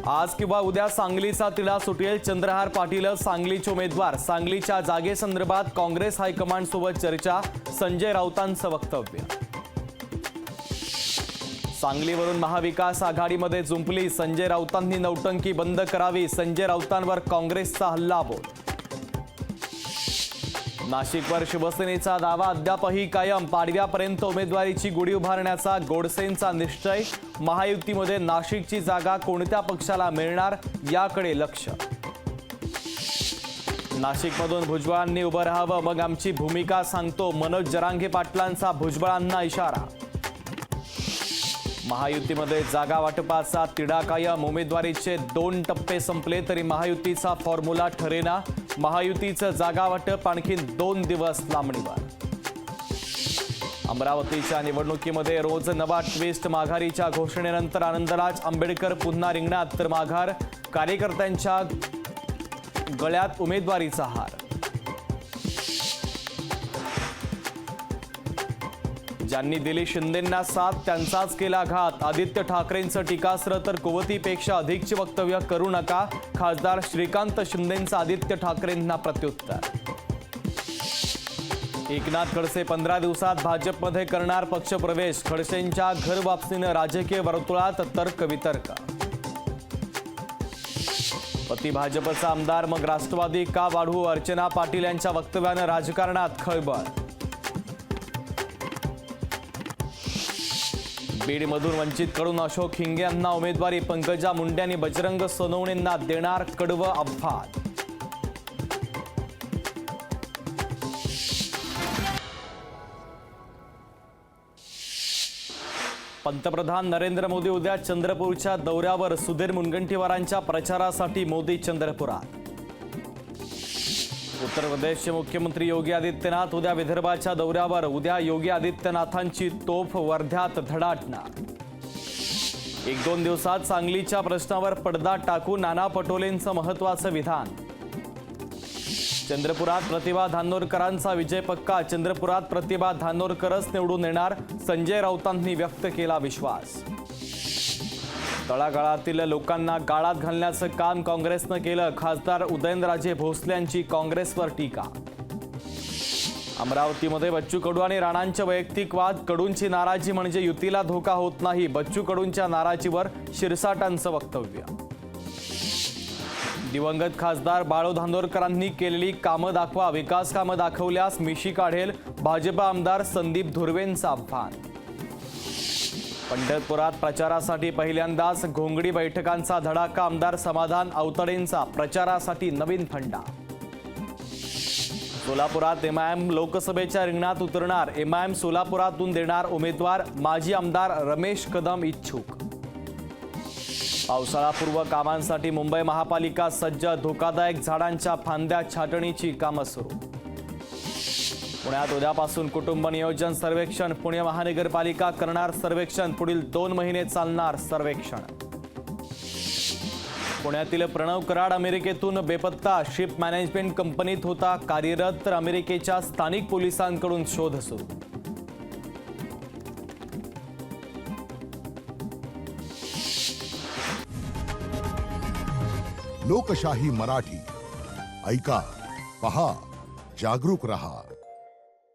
आज किंवा उद्या सांगलीचा तिढा सुटेल. चंद्रहार पाटील सांगलीचे उमेदवार. सांगलीच्या जागेसंदर्भात काँग्रेस हायकमांड सोबत चर्चा. संजय राऊतांचं वक्तव्य. सांगलीवरून महाविकास आघाडीमध्ये जुंपली. संजय राऊतांनी नौटंकी बंद करावी. संजय राऊतांवर काँग्रेसचा हल्लाबोल. नाशिकवर शिवसेनेचा दावा अद्यापही कायम. पाडव्यापर्यंत उमेदवारीची गुढी उभारण्याचा गोडसेंचा निश्चय. महायुतीमध्ये नाशिकची जागा कोणत्या पक्षाला मिळणार याकडे लक्ष. नाशिकमधून भुजबळांनी उभं राहावं, मग आमची भूमिका सांगतो. मनोज जरांगे पाटलांचा भुजबळांना इशारा. महायुतीमध्ये जागा वाटपाचा तिढा कायम. उमेदवारीचे 2 टप्पे संपले तरी महायुतीचा फॉर्म्युला ठरेना. महायुतीचं जागा वाटप आणखी 2 दिवस लांबणीवर. अमरावतीच्या निवडणुकीमध्ये रोज नवा ट्विस्ट. माघारीच्या घोषणेनंतर आनंदराज आंबेडकर पुन्हा रिंगणात तर माघार. कार्यकर्त्यांच्या गळ्यात उमेदवारीचा हार. ज्यांनी दिली शिंदेंना साथ त्यांचाच केला घात. आदित्य ठाकरेंचं टीकास्त्र तर कुवतीपेक्षा अधिकची वक्तव्य करू नका. खासदार श्रीकांत शिंदेंचं आदित्य ठाकरेंना प्रत्युत्तर. एकनाथ खडसे 15 दिवसात भाजपमध्ये करणार पक्षप्रवेश. खडसेंच्या घर वापसीनं राजकीय वर्तुळात तर्कवितर्क. पती भाजपचा आमदार मग राष्ट्रवादी का वाढवू. अर्चना पाटील यांच्या वक्तव्यानं राजकारणात खळबळ. बीडमधून वंचितकडून अशोक हिंगे यांना उमेदवारी. पंकजा मुंडे आणि बजरंग सोनवणेंना देणार कडवं आव्हान. पंतप्रधान नरेंद्र मोदी उद्या चंद्रपूरच्या दौऱ्यावर. सुधीर मुनगंटीवारांच्या प्रचारासाठी मोदी चंद्रपुरात. उत्तर प्रदेशचे मुख्यमंत्री योगी आदित्यनाथ उद्या विदर्भाच्या दौऱ्यावर. उद्या योगी आदित्यनाथांची तोफ वर्ध्यात धडाडणार. 1-2 दिवसात सांगलीच्या प्रश्नावर पडदा टाकून नाना पटोलेंचं महत्त्वाचं विधान. चंद्रपुरात प्रतिभा धानोरकरांचा विजय पक्का. चंद्रपुरात प्रतिभा धानोरकरच निवडून येणार. संजय राऊतांनी व्यक्त केला विश्वास. तळागाळातील लोकांना गाळात घालण्याचं काम काँग्रेसनं केलं. खासदार उदयनराजे भोसले यांची काँग्रेसवर टीका. अमरावतीमध्ये बच्चू कडू आणि राणांचे वैयक्तिक वाद. कडूंची नाराजी म्हणजे युतीला धोका होत नाही. बच्चू कडूंच्या नाराजीवर शिरसाटांचं वक्तव्य. दिवंगत खासदार बाळू धानोरकरांनी केलेली कामं दाखवा. विकास कामं दाखवल्यास मिशी काढेल. भाजप आमदार संदीप धुर्वेंचं आव्हान. पंढरपुरात प्रचारासाठी पहिल्यांदाच घोंगडी बैठकांचा धडाका. आमदार समाधान आवतडेंचा प्रचारासाठी नवीन फंडा. सोलापुरात एमआयएम लोकसभेच्या रिंगणात उतरणार. एमआयएम सोलापुरातून देणार उमेदवार. माजी आमदार रमेश कदम इच्छुक. पावसाळापूर्व कामांसाठी मुंबई महापालिका सज्ज. धोकादायक झाडांच्या फांद्या छाटणीची कामं सुरू. पुण्यात उद्यापासून कुटुंब नियोजन सर्वेक्षण. पुणे महानगरपालिका करणार सर्वेक्षण. पुढील 2 महिने चालणार सर्वेक्षण. पुण्यातील प्रणव कराड अमेरिकेतून बेपत्ता. शिप मॅनेजमेंट कंपनीत होता कार्यरत तर अमेरिकेच्या स्थानिक पोलिसांकडून शोध सुरू. लोकशाही मराठी ऐका, पहा, जागरूक रहा.